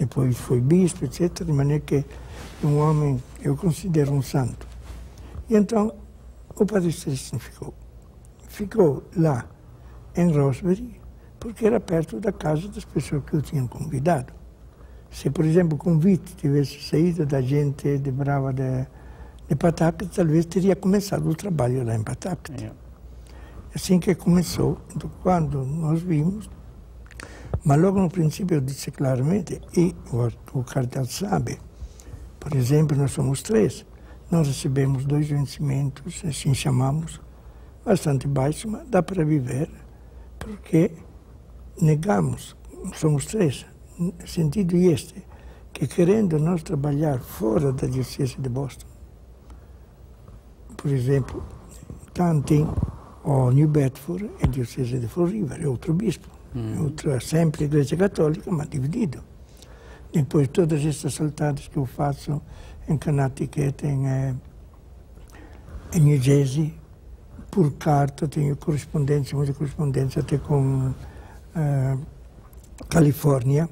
Depois foi bispo, etc., de maneira que um homem, eu considero um santo. E então, o padre Celestino ficou lá em Roxbury, porque era perto da casa das pessoas que o tinham convidado. Se, por exemplo, o convite tivesse saído da gente de Brava de Patacas, talvez teria começado o trabalho lá em Patacas. Assim que começou, então, quando nós vimos, mas logo no princípio eu disse claramente, e o cardeal sabe, por exemplo, nós somos 3, nós recebemos 2 vencimentos, assim chamamos, bastante baixos, mas dá para viver, porque negamos, somos 3, no sentido este, que querendo nós trabalhar fora da diocese de Boston, por exemplo, Tantin ou New Bedford é a diocese de Fall River, é outro bispo, é sempre a Igreja Católica, mas dividido. Depois todas estas saltadas que eu faço em Connecticut, em New Jersey, por carta, tenho correspondência, muita correspondência até com Califórnia.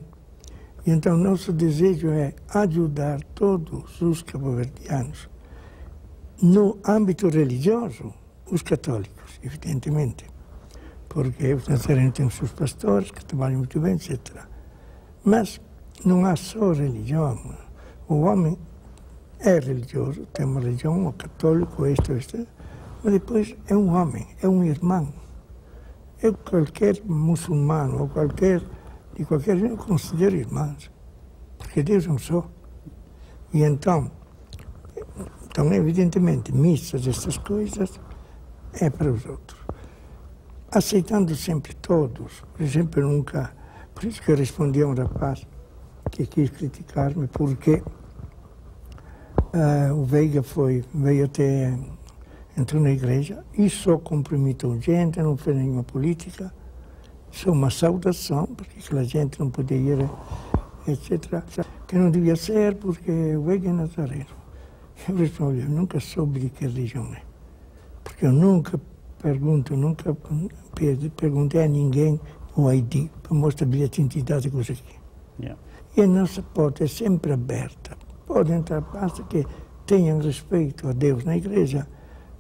E então nosso desejo é ajudar todos os cabo-verdianos no âmbito religioso, os católicos, evidentemente, porque os nazarenos têm os seus pastores que trabalham muito bem, etc. Mas não há só religião. O homem é religioso, tem uma religião, é católico, isto, mas depois é um homem, é um irmão. Eu, qualquer muçulmano, ou de qualquer jeito, eu considero irmãos, porque Deus é um só. E então, evidentemente, missas, essas coisas, é para os outros. aceitando sempre todos. Por exemplo, eu nunca... Por isso que eu respondi a um rapaz que quis criticar-me, porque o Veiga veio até... entrou na igreja e só cumprimentou gente, não fez nenhuma política, só uma saudação, porque aquela gente não podia ir, etc. Que não devia ser, porque o Veiga é nazareno. Eu respondi, eu nunca soube de que religião é, porque eu nunca perguntei a ninguém o ID, para mostrar bilhete de identidade e coisa aqui. Yeah. E a nossa porta é sempre aberta. Podem entrar, basta que tenham respeito a Deus na igreja.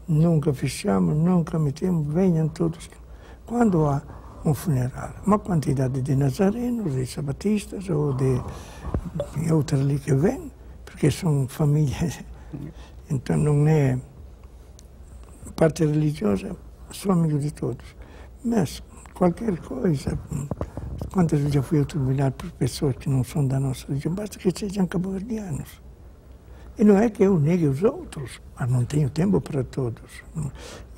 Nunca fechamos, nunca metemos, venham todos. Quando há um funeral, uma quantidade de nazarenos, de sabatistas ou de outras ali que vêm, porque são famílias, então não é parte religiosa, sou amigo de todos. Mas qualquer coisa, quantas vezes já fui ao tribunal por pessoas que não são da nossa religião, basta que sejam cabo-verdianos. E não é que eu negue os outros, mas não tenho tempo para todos.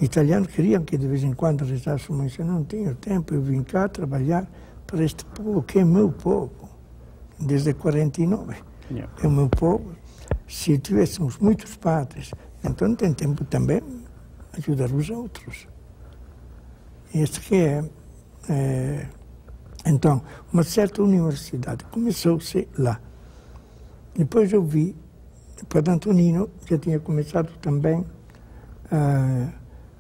Italianos queriam que de vez em quando rezasse, mas eu não tenho tempo, eu vim cá trabalhar para este povo, que é meu povo, desde 49. Yeah. É o meu povo. Se tivéssemos muitos padres, então tem tempo também ajudar os outros. Este que então, uma certa universidade começou-se lá. Depois eu vi, o Padre Antonino já tinha começado também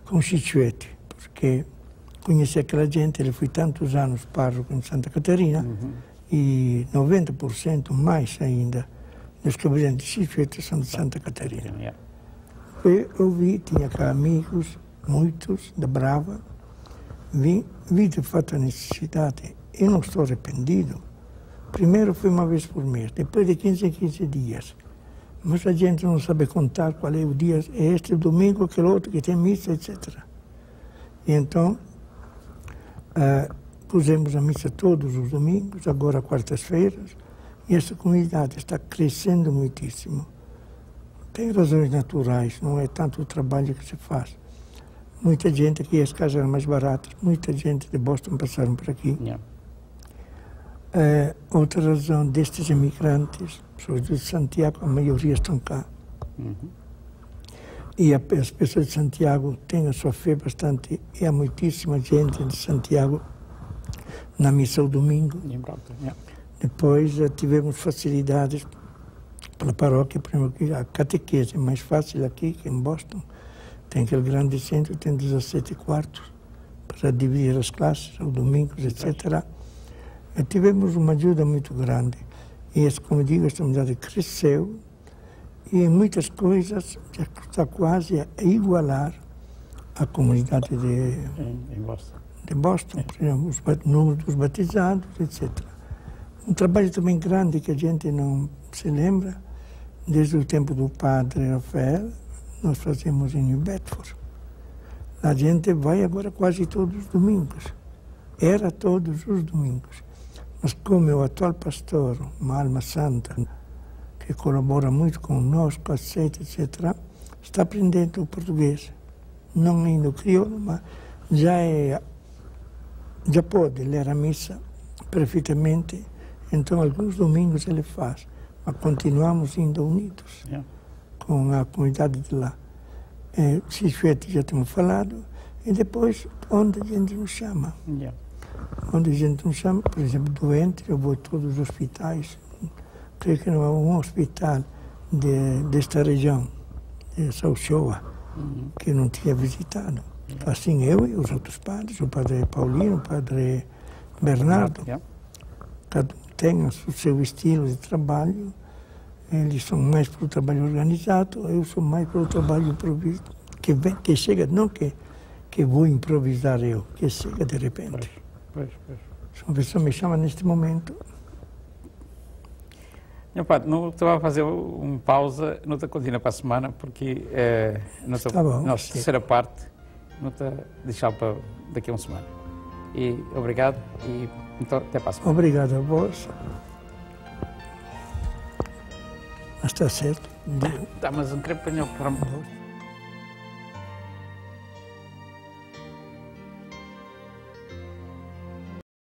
com Cicciuetti, porque conheci aquela gente, ele foi tantos anos pároco em Santa Catarina, e 90% mais ainda dos cabo-verdianos de Cicciuetti são de Santa Catarina. Eu vi, tinha cá amigos, muitos, da Brava, vi de fato a necessidade. Eu não estou arrependido. Primeiro foi uma vez por mês, depois de 15 em 15 dias. Mas a gente não sabe contar qual é o dia, é este domingo, aquele outro que tem missa, etc. E então, pusemos a missa todos os domingos, agora quartas-feiras, e essa comunidade está crescendo muitíssimo. Tem razões naturais, não é tanto o trabalho que se faz. Muita gente aqui, as casas eram mais baratas, muita gente de Boston passaram por aqui. Yeah. Outra razão destes imigrantes, pessoas de Santiago, a maioria estão cá. E as pessoas de Santiago têm a sua fé bastante, e há muitíssima gente de Santiago na missa ao domingo. Yeah. Depois tivemos facilidades pela paróquia, porque a catequese é mais fácil aqui que em Boston. Tem aquele grande centro, tem 17 quartos para dividir as classes, aos domingos, etc. E tivemos uma ajuda muito grande. E, como digo, esta comunidade cresceu e em muitas coisas já está quase a igualar a comunidade de Boston, por exemplo, o número dos batizados, etc. Um trabalho também grande que a gente não se lembra, desde o tempo do padre Rafael, nós fazemos em New Bedford. A gente vai agora quase todos os domingos. Era todos os domingos. Mas como é o atual pastor, uma alma santa, que colabora muito conosco, aceita, etc., está aprendendo o português. Não ainda o crioulo, mas já pode ler a missa perfeitamente. Então, alguns domingos ele faz. Mas continuamos indo unidos. Yeah. Com a comunidade de lá. Cicciuetti já temos falado, e depois onde a gente nos chama. Yeah. Onde a gente nos chama, por exemplo, doente, eu vou a todos os hospitais. Creio que não há um hospital desta região, de Sauchoa, que não tinha visitado. Yeah. Assim eu e os outros padres, o padre Paulino, o padre Bernardo, yeah. Cada um tem o seu estilo de trabalho. Eles são mais para o trabalho organizado, eu sou mais para o trabalho improvisado, que chega, não que vou improvisar eu, que chega de repente. Pois. Se uma pessoa me chama neste momento... Meu padre, não estou a fazer uma pausa, não estou a continuar para a semana, porque nossa terceira parte não está a deixar para daqui a uma semana. E obrigado e então, até para a semana. Obrigado a vós. Está certo. Mas não quero apanhar o